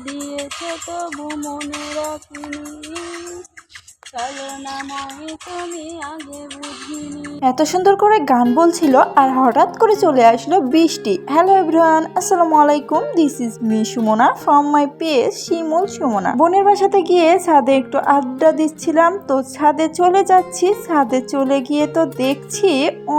দিয়েছে তবু মনে রাখিনি, ছলনাময় তুমি আগে বুঝিনি। এত সুন্দর করে গান বলছিল আর হঠাৎ করে চলে আসলো বৃষ্টি। হ্যালো এভরিওয়ান, আসসালামু আলাইকুম। This is me Sumana from my page Shimul Sumana. বোনের বাসাতে গিয়ে ছাদে একটু আড্ডা দিচ্ছিলাম, তো ছাদে চলে যাচ্ছি। ছাদে চলে গিয়ে তো দেখছি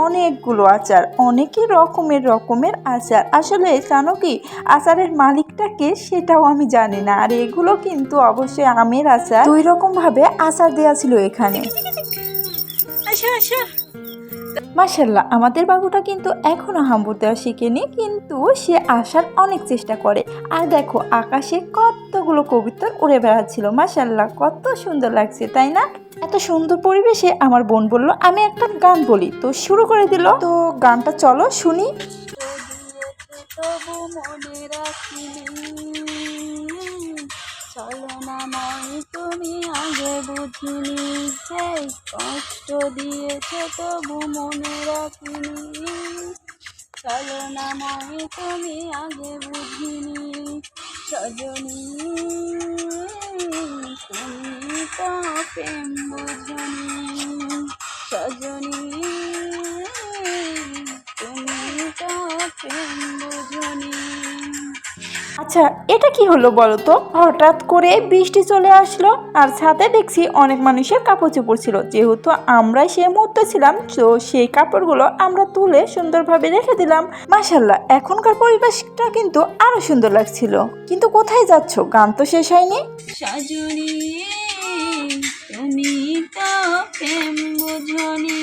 অনেকগুলো আচার, অনেকই রকমের আচার। আসলে জানো কি, আচারের মালিকটাকে সেটাও আমি জানি না। আর এগুলো কিন্তু অবশ্যই আমের আচার। 2 রকম ভাবে আচার দেওয়া ছিল এখানে। মাশাআল্লাহ, আমাদের বাবুটা কিন্তু এখনো হাম্বুর দেওয়া শিখেনি, কিন্তু সে আসার অনেক চেষ্টা করে। আর দেখো, আকাশে কতগুলো কবুতর উড়ে বেড়াচ্ছিল। মাশাআল্লাহ, কত সুন্দর লাগছে, তাই না? এত সুন্দর পরিবেশে আমার বোন বলল আমি একটা গান বলি, তো শুরু করে দিল। তো গানটা চলো শুনি। তবু মনে রাখিনি, ছলনাময় তুমি আগে বুঝিনি। সেই কষ্ট দিয়েছে তবু মনে রাখিনি, ছলনাময় তুমি আগে বুঝিনি। সজনী তুমি তো প্রেম বুঝনি, সজনী তুমি তো প্রেম বুঝনি। আচ্ছা, এটা কি হলো বলো তো? হঠাৎ করে বৃষ্টি চলে আসলো আর ছাদে দেখছি অনেক মানুষের কাপড় চোপড় ছিল। যেহেতু আমরাই সেই মুহূর্তে ছিলাম, তো সেই কাপড়গুলো আমরা তুলে সুন্দরভাবে রেখে দিলাম। মাশাআল্লাহ, এখনকার পরিবেশটা কিন্তু আরো সুন্দর লাগছিল। কিন্তু কোথায় যাচ্ছ? গান তো শেষ হয়নি। সজনী তুমি তো প্রেম বুঝনি।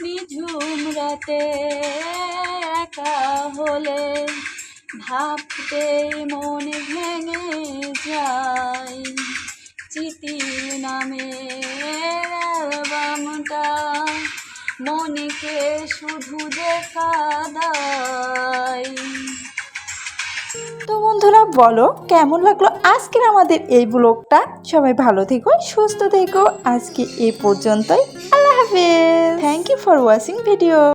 নিঝুম রাতে একা হলে ভাবতেই মন ভেঙে যায়। চিঠির নামে অ্যালবামটা মনকে শুধু দেখা দেয়। তো বন্ধুরা, বলো কেমন লাগলো আজকের আমাদের এই ব্লগটা। সবাই ভালো থেকো, সুস্থ থেকো। আজকে এই পর্যন্তই। আল্লাহ হাফেজ। Thank you for watching video.